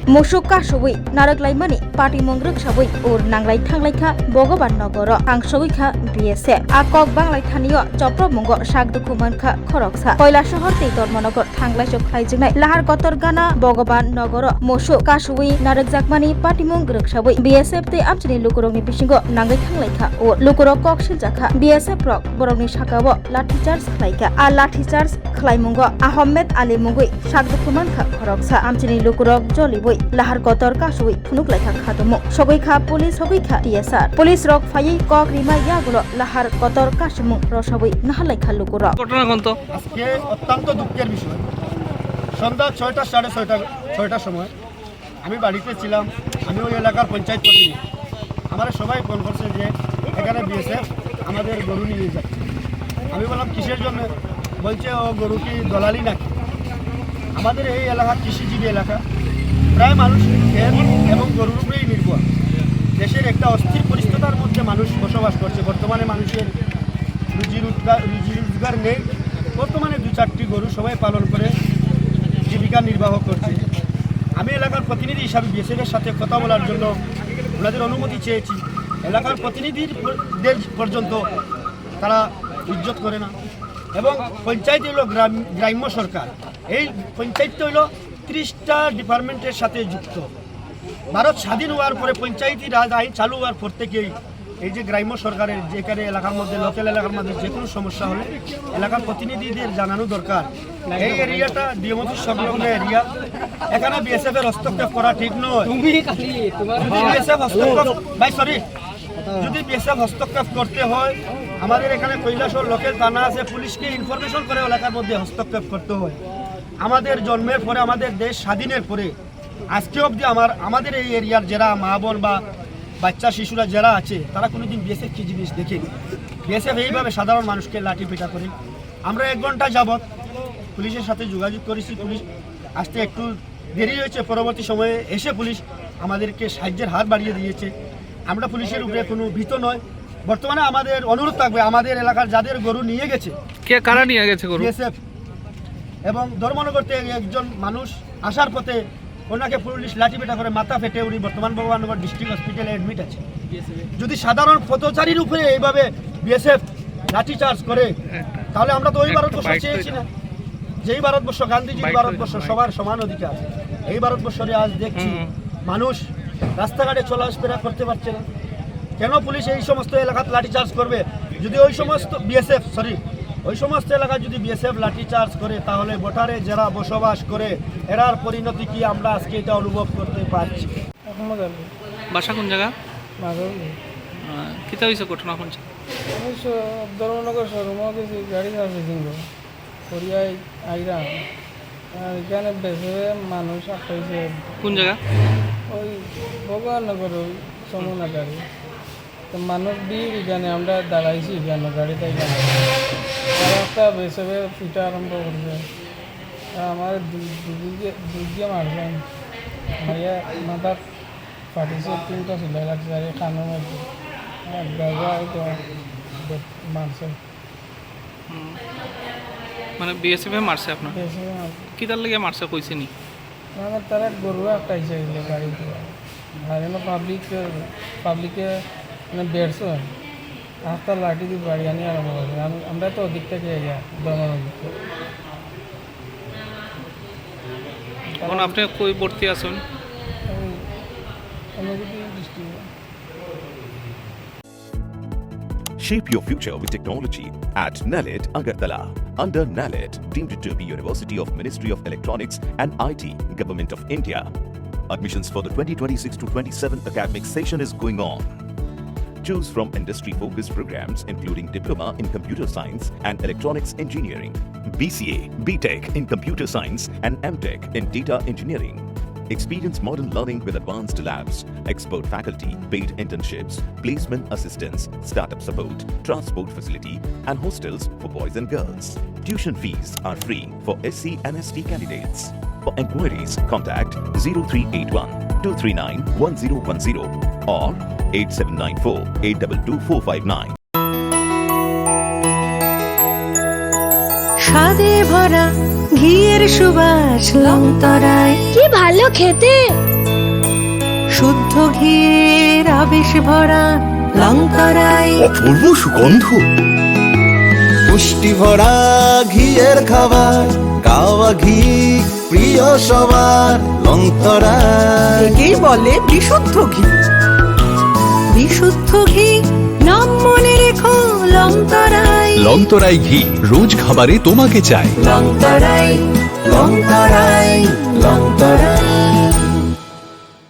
Musuka Shui, Naraklaimani, Party Mongruk Shabui, or Nanglai Tanglaka, Bogoban Nogoro, Angshoika, BSF, Akok Banglai Tanio, Chopro Mungo, Shag the Kumanka, Koroksa, Koila Shohote, Dormonogo, Tanglash of Kaijina, Lahar Kotorgana, Bogoban Nogoro, Musuka Shui, Narakzakmani, Party Mongruk Shabui, BSF, the Abjani Lukuroni Pishingo, Nangai Tanglaka, or Lukuro Kok Shiljaka, BSF Rock, Boroni Shakawa, Latichars Klaika, A Latichars, Klaimungo, Ahmed Ali Mungui, Shag the Kumanka, Koroksa, Amjani Lukurok, Jolly Boy, Lahar Kotor Kashui, Nuklaka Katomo, Shogoika, Police Hogika, TSR, Police Rock Fayi, Kok Rima Yagulo, Lahar Kotor Kashamu, Roshawi, Nahalaka Lukuro. আজকে অত্যন্ত দুঃখের বিষয় সন্ধ্যা ৬টা সাড়ে ৬টার সময় আমি বাড়িতে ছিলাম আমি ওই এলাকার পঞ্চায়েত প্রতিনিধি আমরা সবাই ফোন করছে যে এখানে বিএসএফ আমাদের গরু নিয়ে যায় আমি বললাম কিসের জন্য বলছে ও গরু কি দলালি নাকি আমাদের এই এলাকা কৃষিজীবী এলাকা প্রায় মানুষ এবং গরুর উপরেই নির্ভর দেশের একটা অস্থির পরিস্থিতির মধ্যে মানুষ বসবাস করছে বর্তমানে মানুষের রুজি রোজগার নেই বর্তমানে ২-৪টি গরু সবাই পালন করে জীবিকা নির্বাহ করছে আমি এলাকার প্রতিনিধি হিসাবে বিএসএফের সাথে কথা বলার জন্য ওনাদের অনুমতি চেয়েছি এলাকার প্রতিনিধিদের পর্যন্ত তারা ইজ্জত করে না এবং পঞ্চায়েত হইল গ্রাম্য সরকার এই পঞ্চায়েত হইল ৩০টা ডিপার্টমেন্টের সাথে যুক্ত ভারত স্বাধীন হওয়ার পরে পঞ্চায়েতি রাজ আইন চালু হওয়ার পর থেকেই এই যে গ্রাম্য সরকারের যেখানে এলাকার মধ্যে লোকাল এলাকার মধ্যে যে কোনো সমস্যা হলে এলাকার প্রতিনিধিদের জানানো দরকার এই এরিয়াটা ডিএমওসি সংলগ্ন এরিয়া এখানে বিএসএফ এর হস্তক্ষেপ করা ঠিক নয় যদি বিএসএফ হস্তক্ষেপ করতে হয় আমাদের এখানে কৈলাসহর লোকাল থানা আছে পুলিশকে ইনফরমেশন করে এলাকার মধ্যে হস্তক্ষেপ করতে হয় আমাদের জন্মের পরে আমাদের দেশ স্বাধীনের পরে আজকে অবধি আমাদের এই এরিয়ার যারা মা বোন বা বাচ্চা শিশুরা যারা আছে তারা কোনোদিন বিএসএফ কি জিনিস দেখেনি বিএসএফ এইভাবে সাধারণ মানুষকে লাঠি পেটা করে আমরা 1 ঘন্টা যাবৎ পুলিশের সাথে যোগাযোগ করেছি পুলিশ আসতে একটু দেরি হয়েছে পরবর্তী সময়ে এসে পুলিশ আমাদেরকে সাহায্যের হাত বাড়িয়ে দিয়েছে আমরা পুলিশের উপরে কোনো ভীত নয় বর্তমানে আমাদের অনুরোধ থাকবে আমাদের এলাকার যাদের গরু নিয়ে গেছে কে কারা নিয়ে গেছে গরু বিএসএফ এবং ধর্মনগর থেকে একজন মানুষ আসার পথে ওনাকে পুলিশ লাঠিপেটা করে মাথা ফেটে উনি বর্তমান ভগবাননগর ডিস্ট্রিক্ট হসপিটালে অ্যাডমিট আছে যদি সাধারণ পথচারীর উপরে এইভাবে বিএসএফ লাঠি চার্জ করে তাহলে আমরা তো ওই ভারতবর্ষ চেয়েছি না যেই ভারতবর্ষ গান্ধীজির ভারতবর্ষ সবার সমান অধিকার এই ভারতবর্ষে আজ দেখছি মানুষ রাস্তাঘাটে চলাফেরা করতে পারছে না কেন পুলিশ এই সমস্ত এলাকাতে লাঠি চার্জ করবে যদি ওই সমস্ত এলাকায় যদি বিএসএফ লাঠি চার্জ করে তাহলে ভোটারে যারা বসবাস করে এরার পরিণতি কি আমরা আজকে এটা অনুভব করতে পারছি বাসা কোন জায়গা কিতা হয়েছে ঘটনা শুনছি ধর্মনগর শোরুমও গেছি গাড়ি সার্ভিসিং করিয়াই আইরা আর এখানে বেশি মানুষ আটকাইছে কোন জায়গা ওই ভগবাননগর ওই সমুনা গাড়ি তো মানুষ ভিড় এখানে আমরা দাঁড়াইছি এখানে গাড়িতে এখানে আর একটা বেশি পিঠা আরম্ভ করছে আমার দুর্গে মারলাম মারিয়া মাথা ফাটিছে 3টা সিলাই লাগছে আর কানের মধ্যে গাজা তো মারছে মানে বিএসএফ মারছে আপনার কি তার লাগে মারছে কইছে নি মানে তারা গরু আটকাইছে গাড়িতে আর এনে পাবলিকে মানে বেড়ছো রাস্তা লাঠি দিয়ে বাড়ি আনি আরম্ভ করছে আমরা তো ওদিক থেকে এখন আপনি কই ভর্তি আছেন Shape your future with technology at NALED Agartala. Under NALED, deemed to be University of Ministry of Electronics and IT, Government of India. Admissions for the 2026-27 academic session is going on. Choose from industry-focused programs including Diploma in Computer Science and Electronics Engineering, BCA, BTech in Computer Science and MTech in Data Engineering. Experience modern learning with advanced labs, expert faculty, paid internships, placement assistance, startup support, transport facility, and hostels for boys and girls. Tuition fees are free for SC and ST candidates. For enquiries, contact 0381 239 1010 or 8794 822 459. স্বাদে ভরা ঘিয়ের সুবাস লংতরায়, কি ভালো খেতে। শুদ্ধ ঘিয়ের আবেশ ভরা লংতরায়, অপূর্ব সুগন্ধ, পুষ্টি ভরা ঘিয়ের খাবার, গাওয়া ঘি প্রিয় সবার লংতরায়। একেই বলে বিশুদ্ধ ঘি। বিশুদ্ধ ঘি নাম মনে রেখো লংতরায়। লংতরাই ঘি রোজ খাবারে তোমাকে চাই। লংতরায়, লংতরায়, লংতরায়।